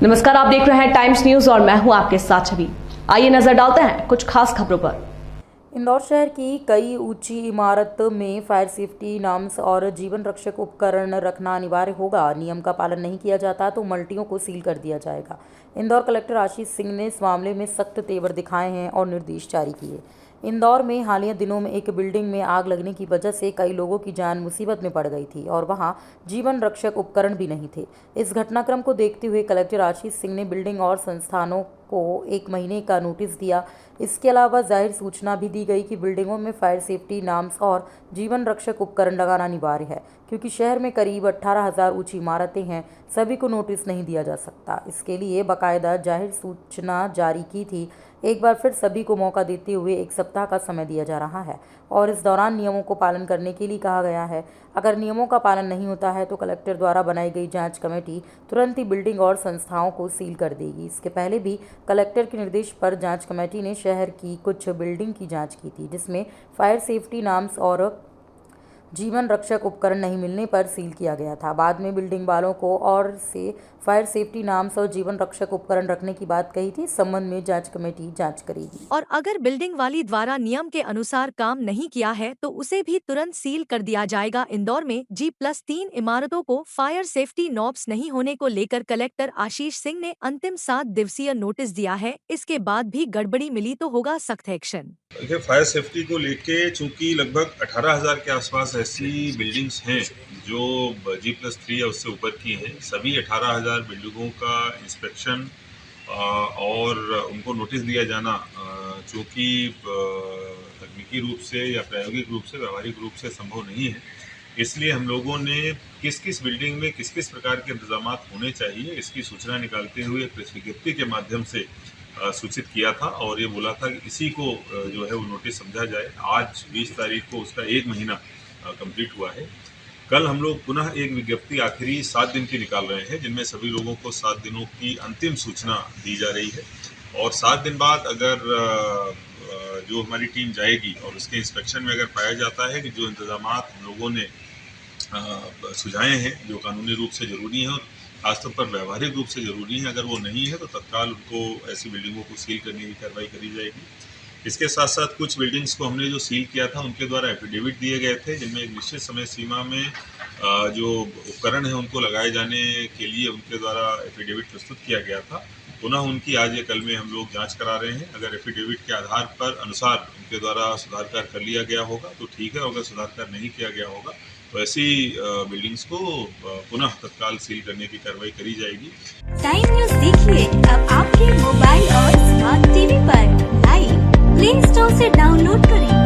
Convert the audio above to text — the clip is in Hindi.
नमस्कार, आप देख रहे हैं टाइम्स न्यूज और मैं हूं आपके साथ छवि। आइए नजर डालते हैं कुछ खास खबरों पर। इंदौर शहर की कई ऊंची इमारत में फायर सेफ्टी नॉर्म्स और जीवन रक्षक उपकरण रखना अनिवार्य होगा। नियम का पालन नहीं किया जाता तो मल्टियों को सील कर दिया जाएगा। इंदौर कलेक्टर आशीष सिंह ने इस मामले में सख्त तेवर दिखाए हैं और निर्देश जारी किए। इंदौर में हालिया दिनों में एक बिल्डिंग में आग लगने की वजह से कई लोगों की जान मुसीबत में पड़ गई थी और वहां जीवन रक्षक उपकरण भी नहीं थे। इस घटनाक्रम को देखते हुए कलेक्टर आशीष सिंह ने बिल्डिंग और संस्थानों को 1 महीने का नोटिस दिया। इसके अलावा जाहिर सूचना भी दी गई कि बिल्डिंगों में फायर सेफ्टी नॉर्म्स और जीवन रक्षक उपकरण लगाना अनिवार्य है, क्योंकि शहर में करीब 18,000 ऊंची इमारतें हैं। सभी को नोटिस नहीं दिया जा सकता। इसके लिए बाकायदा जाहिर सूचना जारी की थी। एक बार फिर सभी को मौका देते हुए 1 सप्ताह का समय दिया जा रहा है और इस दौरान नियमों को पालन करने के लिए कहा गया है। अगर नियमों का पालन नहीं होता है तो कलेक्टर द्वारा बनाई गई जांच कमेटी तुरंत ही बिल्डिंग और संस्थाओं को सील कर देगी। इसके पहले भी कलेक्टर के निर्देश पर जांच कमेटी ने शहर की कुछ बिल्डिंग की जांच की थी, जिसमें फायर सेफ्टी नॉर्म्स और जीवन रक्षक उपकरण नहीं मिलने पर सील किया गया था। बाद में बिल्डिंग वालों को और से फायर सेफ्टी नॉर्म्स और जीवन रक्षक उपकरण रखने की बात कही थी। इस संबंध में जांच कमेटी जांच करेगी और अगर बिल्डिंग वाली द्वारा नियम के अनुसार काम नहीं किया है तो उसे भी तुरंत सील कर दिया जाएगा। इंदौर में G+3 इमारतों को फायर सेफ्टी नॉर्म्स नहीं होने को लेकर कलेक्टर आशीष सिंह ने अंतिम 7 दिवसीय नोटिस दिया है। इसके बाद भी गड़बड़ी मिली तो होगा सख्त एक्शन। देखिए, फायर सेफ्टी को लेके चूंकि लगभग 18,000 के आसपास ऐसी बिल्डिंग्स हैं जो G+3 या उससे ऊपर की हैं। सभी 18,000 बिल्डिंगों का इंस्पेक्शन और उनको नोटिस दिया जाना चूँकि तकनीकी रूप से या प्रायोगिक रूप से व्यावहारिक रूप से संभव नहीं है। इसलिए हम लोगों ने किस किस बिल्डिंग में किस किस प्रकार के इंतजाम होने चाहिए इसकी सूचना निकालते हुए प्रेस विज्ञप्ति के माध्यम से सूचित किया था और ये बोला था कि इसी को जो है वो नोटिस समझा जाए। आज 20 तारीख को उसका 1 महीना कंप्लीट हुआ है। कल हम लोग पुनः एक विज्ञप्ति आखिरी 7 दिन की निकाल रहे हैं, जिनमें सभी लोगों को 7 दिनों की अंतिम सूचना दी जा रही है और 7 दिन बाद अगर जो हमारी टीम जाएगी और उसके इंस्पेक्शन में अगर पाया जाता है कि जो इंतजाम हम लोगों ने सुझाए हैं जो कानूनी रूप से ज़रूरी हैं और खासतौर पर व्यावहारिक रूप से ज़रूरी है, अगर वो नहीं है तो तत्काल उनको ऐसी बिल्डिंगों को सील करने की कार्रवाई करी जाएगी। इसके साथ साथ कुछ बिल्डिंग्स को हमने जो सील किया था उनके द्वारा एफिडेविट दिए गए थे, जिनमें एक निश्चित समय सीमा में जो उपकरण है उनको लगाए जाने के लिए उनके द्वारा एफिडेविट प्रस्तुत किया गया था। पुनः उनकी आज या कल में हम लोग जांच करा रहे हैं। अगर एफिडेविट के आधार पर अनुसार उनके द्वारा सुधार कार्य कर लिया गया होगा तो ठीक है, और अगर सुधार कार्य नहीं किया गया होगा तो ऐसी बिल्डिंग्स को पुनः तत्काल सील करने की कार्रवाई करी जाएगी। टाइम न्यूज देखिए अब आपके मोबाइल और स्मार्ट टीवी पर लाइव प्ले स्टोर से डाउनलोड करें।